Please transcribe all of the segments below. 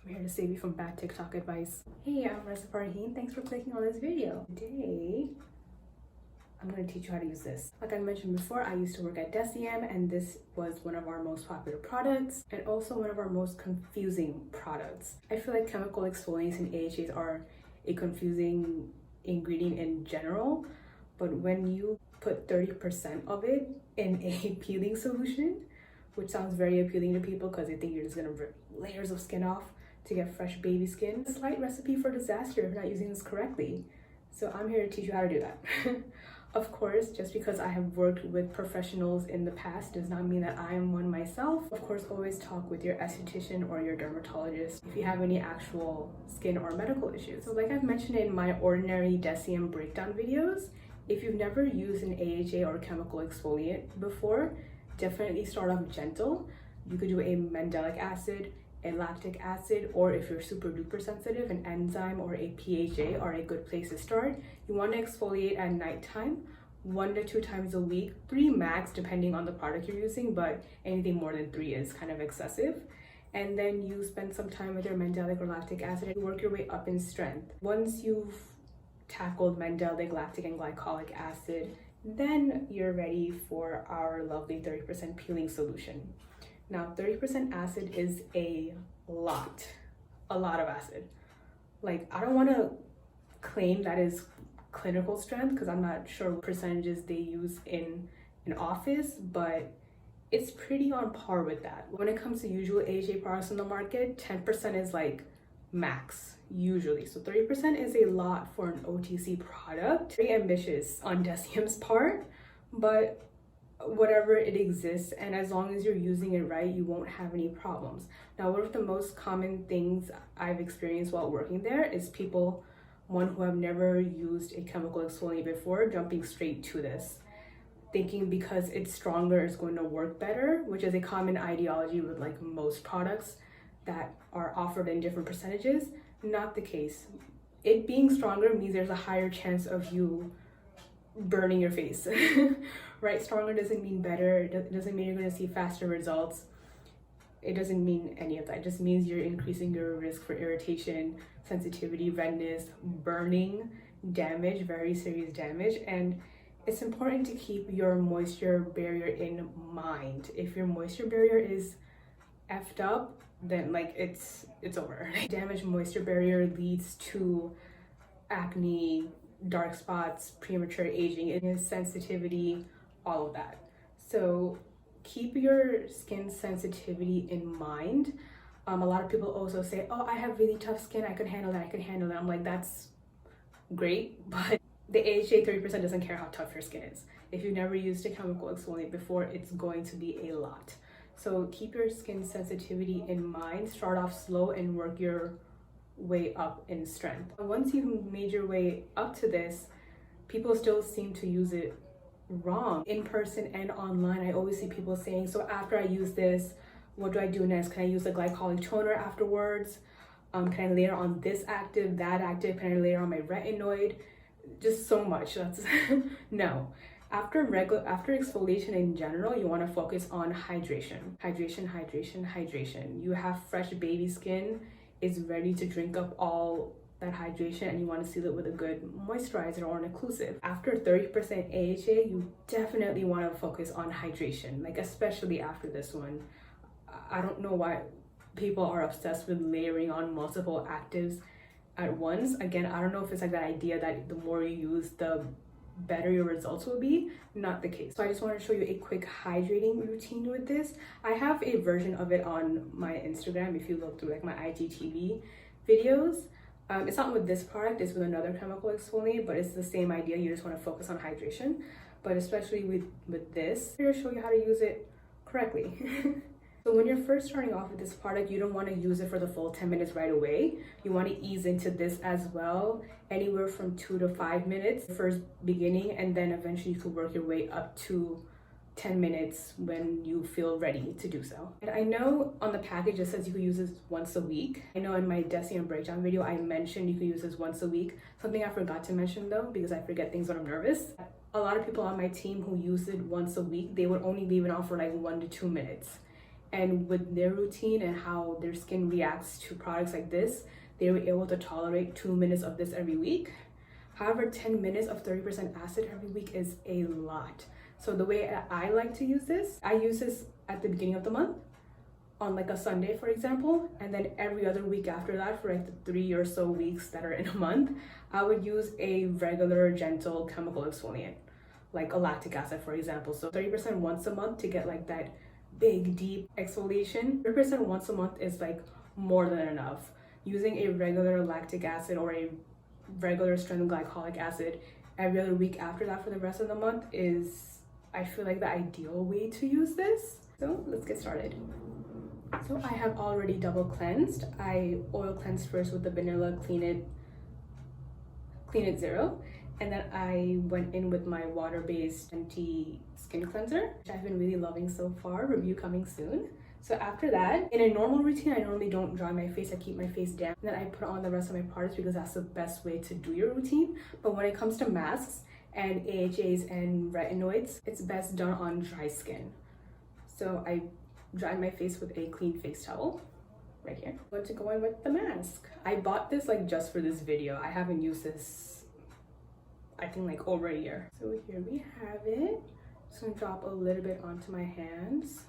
I'm here to save you from bad TikTok advice. Hey, I'm Reza Farhin. Thanks for clicking on this video. Today, I'm going to teach you how to use this. Like I mentioned before, I used to work at DECIEM, and this was one of our most popular products and also one of our most confusing products. I feel like chemical exfoliants and AHAs are a confusing ingredient in general, but when you put 30% of it in a peeling solution, which sounds very appealing to people because they think you're just going to rip layers of skin off to get fresh baby skin. It's a slight recipe for disaster if you're not using this correctly. So I'm here to teach you how to do that. Of course, just because I have worked with professionals in the past does not mean that I am one myself. Of course, always talk with your esthetician or your dermatologist if you have any actual skin or medical issues. So like I've mentioned in my ordinary DECIEM breakdown videos, if you've never used an AHA or chemical exfoliant before, definitely start off gentle. You could do a mandelic acid, a lactic acid, or if you're super duper sensitive, an enzyme or a PHA are a good place to start. You want to exfoliate at nighttime, 1 to 2 times a week, 3 max depending on the product you're using, but anything more than 3 is kind of excessive. And then you spend some time with your mandelic or lactic acid and work your way up in strength. Once you've tackled mandelic, lactic, and glycolic acid, then you're ready for our lovely 30% peeling solution. Now, 30% acid is a lot of acid. Like, I don't want to claim that is clinical strength because I'm not sure what percentages they use in an office, but it's pretty on par with that. When it comes to usual AHA products on the market, 10% is like max usually. So 30% is a lot for an OTC product. Very ambitious on DECIEM's part, but whatever, it exists, and as long as you're using it right, you won't have any problems. Now, one of the most common things I've experienced while working there is people, one, who have never used a chemical exfoliant before, jumping straight to this, thinking because it's stronger it's going to work better, which is a common ideology with like most products that are offered in different percentages. Not the case. It being stronger means there's a higher chance of you burning your face. Right? Stronger doesn't mean better. It doesn't mean you're going to see faster results. It doesn't mean any of that. It just means you're increasing your risk for irritation, sensitivity, redness, burning, damage, very serious damage. And it's important to keep your moisture barrier in mind. If your moisture barrier is effed up, then like it's over. Damaged moisture barrier leads to acne, dark spots, premature aging, sensitivity, all of that. So keep your skin sensitivity in mind. A lot of people also say, oh, I have really tough skin, I can handle that, I'm like, that's great, but the AHA 30% doesn't care how tough your skin is. If you've never used a chemical exfoliant before, it's going to be a lot. So keep your skin sensitivity in mind. Start off slow and work your way up in strength. Once you've made your way up to this, people still seem to use it wrong. In person and online, I always see people saying, so after I use this, what do I do next? Can I use a glycolic toner afterwards? Can I layer on this active, that active? Can I layer on my retinoid? Just so much. That's no. After exfoliation in general, you want to focus on hydration. Hydration. You have fresh baby skin, is ready to drink up all that hydration, and you want to seal it with a good moisturizer or an occlusive. After 30% AHA, you definitely want to focus on hydration, like especially after this one. I don't know why people are obsessed with layering on multiple actives at once. Again, I don't know if it's like that idea that the more you use, the better your results will be. Not the case. So I just want to show you a quick hydrating routine with this. I have a version of it on my Instagram if you look through like my IGTV videos. It's not with this product, it's with another chemical exfoliant, but it's the same idea. You just want to focus on hydration, but especially with this, I'm going to show you how to use it correctly. So when you're first starting off with this product, you don't want to use it for the full 10 minutes right away. You want to ease into this as well, anywhere from 2 to 5 minutes first beginning, and then eventually you could work your way up to 10 minutes when you feel ready to do so. And I know on the package it says you could use this once a week. I know in my DECIEM breakdown video I mentioned you could use this once a week. Something I forgot to mention though, because I forget things when I'm nervous. A lot of people on my team who use it once a week, they would only leave it on for like 1 to 2 minutes. And with their routine and how their skin reacts to products like this, they were able to tolerate 2 minutes of this every week. However, 10 minutes of 30% acid every week is a lot. So the way I like to use this, I use this at the beginning of the month on like a Sunday, for example, and then every other week after that for like the 3 or so weeks that are in a month, I would use a regular gentle chemical exfoliant, like a lactic acid, for example. So 30% once a month to get like that big, deep exfoliation. 30% once a month is like more than enough. Using a regular lactic acid or a regular strength glycolic acid every other week after that for the rest of the month is, I feel like, the ideal way to use this. So let's get started. So I have already double cleansed. I oil cleansed first with the vanilla Clean It Zero, and then I went in with my water-based fenty skin cleanser, which I've been really loving so far. Review coming soon. So after that, in a normal routine, I normally don't dry my face. I keep my face damp, and then I put on the rest of my products because that's the best way to do your routine. But when it comes to masks and AHAs and retinoids, it's best done on dry skin. So I dried my face with a clean face towel right here. I'm going to go in with the mask. I bought this like just for this video. I haven't used this, I think, like over a year. So here we have it. Just gonna drop a little bit onto my hands,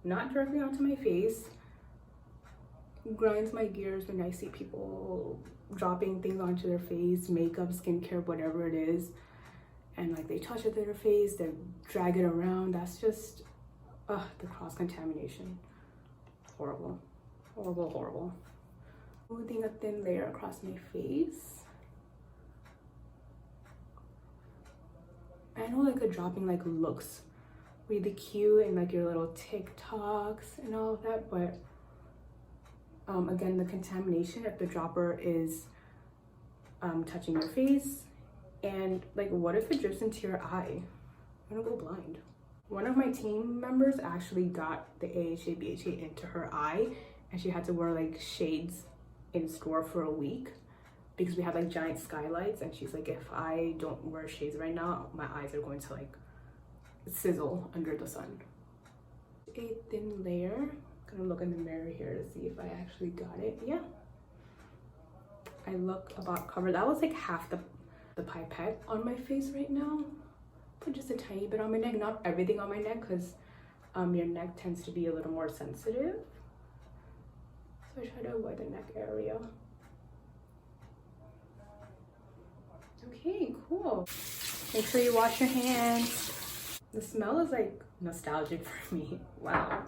not directly onto my face. Grinds my gears when I see people dropping things onto their face, makeup, skincare, whatever it is, and like they touch it to their face, they drag it around. That's just the cross-contamination. Horrible, horrible, horrible. Smoothing a thin layer across my face. I know like the dropping like looks really cute and like your little TikToks and all of that, but again, the contamination if the dropper is touching your face, and like what if it drips into your eye? I'm gonna go blind. One of my team members actually got the AHA BHA into her eye, and she had to wear like shades in store for a week because we have like giant skylights, and she's like, if I don't wear shades right now, my eyes are going to like sizzle under the sun. A thin layer. I'm gonna look in the mirror here to see if I actually got it. Yeah, I look about covered. That was like half the pipette on my face right now. Put just a tiny bit on my neck, not everything on my neck, because your neck tends to be a little more sensitive. So I try to avoid the neck area. Okay, cool. Make sure you wash your hands. The smell is like nostalgic for me. Wow.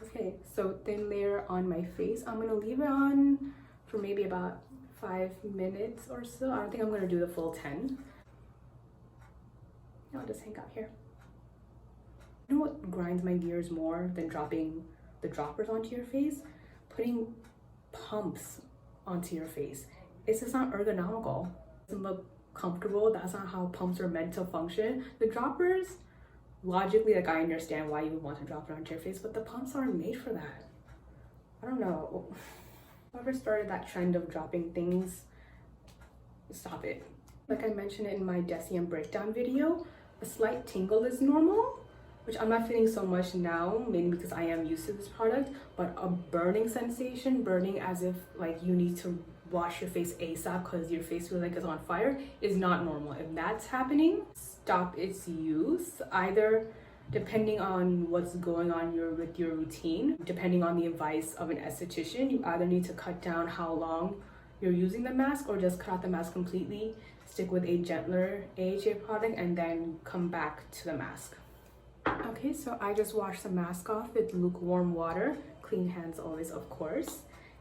Okay, so thin layer on my face. I'm gonna leave it on for maybe about 5 minutes or so. I don't think I'm gonna do the full 10. I'll just hang out here. You know what grinds my gears more than dropping the droppers onto your face? Putting pumps onto your face. It's just not ergonomical. It doesn't look comfortable. That's not how pumps are meant to function. The droppers, logically, like, I understand why you would want to drop it onto your face, but the pumps aren't made for that. I don't know. Whoever started that trend of dropping things, stop it. Like I mentioned in my DECIEM breakdown video, a slight tingle is normal, which I'm not feeling so much now, mainly because I am used to this product, but a burning sensation, burning as if like you need to wash your face ASAP because your face feels like it's on fire, is not normal. If that's happening, stop its use. Either depending on what's going on with your routine, depending on the advice of an esthetician, you either need to cut down how long you're using the mask or just cut out the mask completely, stick with a gentler AHA product, and then come back to the mask. Okay, so I just washed the mask off with lukewarm water. Clean hands always, of course.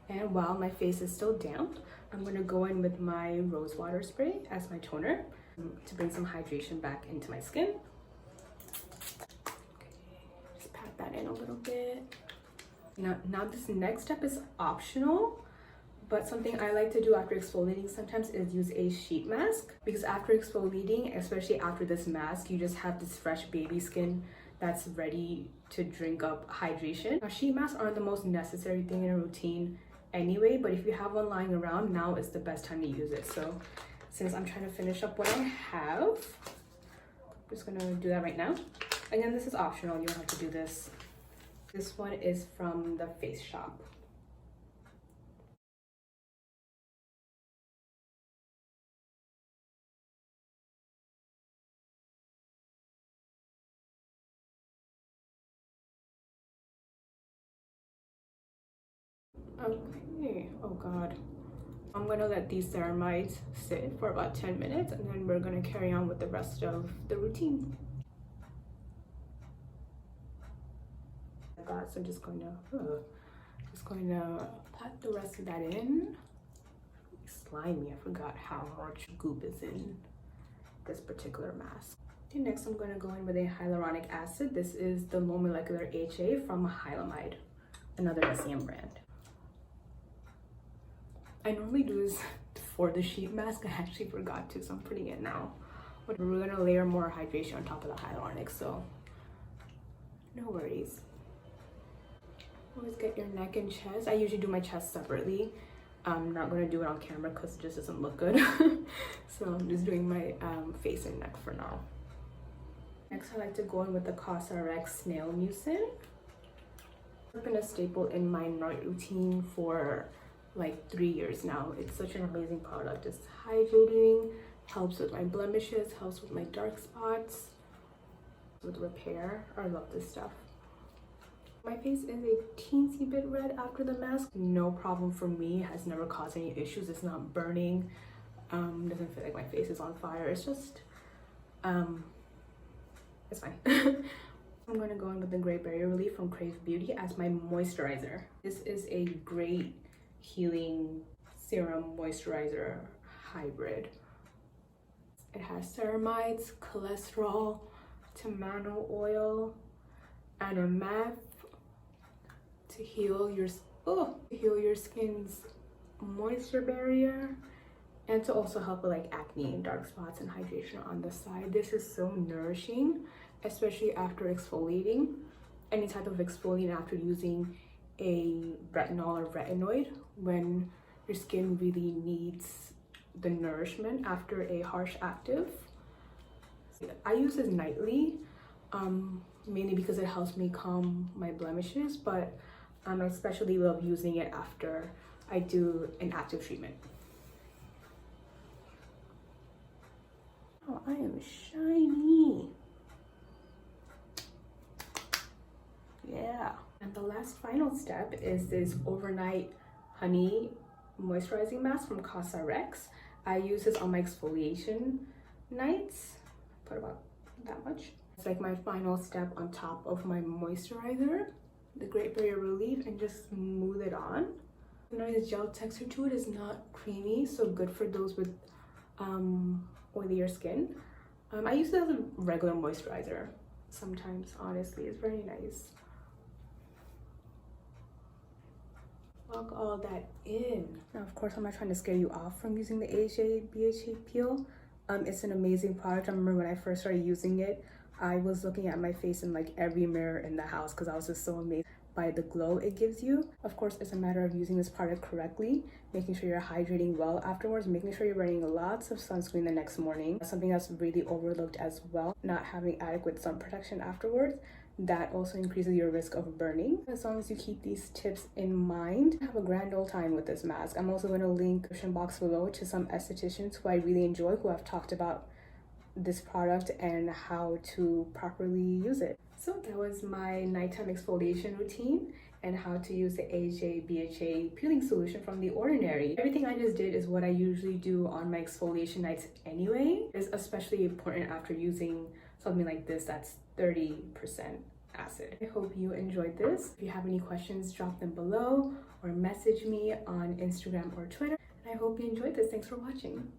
And while my face is still damp, I'm gonna go in with my rosewater spray as my toner to bring some hydration back into my skin. Okay, just pat that in a little bit. Now this next step is optional, but something I like to do after exfoliating sometimes is use a sheet mask, because after exfoliating, especially after this mask, you just have this fresh baby skin that's ready to drink up hydration. Now, sheet masks aren't the most necessary thing in a routine anyway, but if you have one lying around, now is the best time to use it. So since I'm trying to finish up what I have, I'm just gonna do that right now. Again, this is optional, you don't have to do this. This one is from the Face Shop. Okay, oh god. I'm gonna let these ceramides sit for about 10 minutes and then we're gonna carry on with the rest of the routine. Oh god, so I'm just going to pat the rest of that in. Slimy, I forgot how much goop is in this particular mask. Okay, next I'm gonna go in with a hyaluronic acid. This is the low molecular HA from Hylamide, another DECIEM brand. I normally do this for the sheet mask. I actually forgot to, so I'm putting it now. But we're gonna layer more hydration on top of the hyaluronic, so no worries. Always get your neck and chest. I usually do my chest separately. I'm not gonna do it on camera because it just doesn't look good. So I'm just doing my face and neck for now. Next, I like to go in with the cosrx snail mucin. It's been a staple in my night routine for like 3 years now. It's such an amazing product. It's hydrating, helps with my blemishes, helps with my dark spots, with repair. I love this stuff. My face is a teensy bit red after the mask. No problem for me. It has never caused any issues. It's not burning. Doesn't feel like my face is on fire. It's just it's fine. I'm going to go in with the Gray Barrier Relief from Krave Beauty as my moisturizer. This is a great healing serum moisturizer hybrid. It has ceramides, cholesterol, tomato oil, and a matte to heal your skin's moisture barrier, and to also help with like acne and dark spots and hydration on the side. This is so nourishing, especially after exfoliating. Any type of exfoliant after using a retinol or retinoid, when your skin really needs the nourishment after a harsh active. I use this nightly, mainly because it helps me calm my blemishes, but I especially love using it after I do an active treatment. Oh, I am shiny. Yeah. And the last final step is this overnight honey moisturizing mask from cosrx. I use this on my exfoliation nights. Put about that much. It's like my final step on top of my moisturizer, the Great Barrier Relief, and just smooth it on. The nice gel texture to it is not creamy, so good for those with oilier skin. I use it as a regular moisturizer sometimes, honestly. It's very nice. Lock all that in. Now, of course, I'm not trying to scare you off from using the AHA BHA peel. It's an amazing product. I remember when I first started using it, I was looking at my face in like every mirror in the house because I was just so amazed by the glow it gives you. Of course, it's a matter of using this product correctly, making sure you're hydrating well afterwards, making sure you're wearing lots of sunscreen the next morning. Something that's really overlooked as well, not having adequate sun protection afterwards. That also increases your risk of burning. As long as you keep these tips in mind, have a grand old time with this mask. I'm also going to link the description box below to some estheticians who I really enjoy, who have talked about this product and how to properly use it. So that was my nighttime exfoliation routine and how to use the AHA BHA peeling solution from The Ordinary. Everything I just did is what I usually do on my exfoliation nights anyway. It's especially important after using something like this that's 30% acid. I hope you enjoyed this. If you have any questions, drop them below or message me on Instagram or Twitter. And I hope you enjoyed this. Thanks for watching.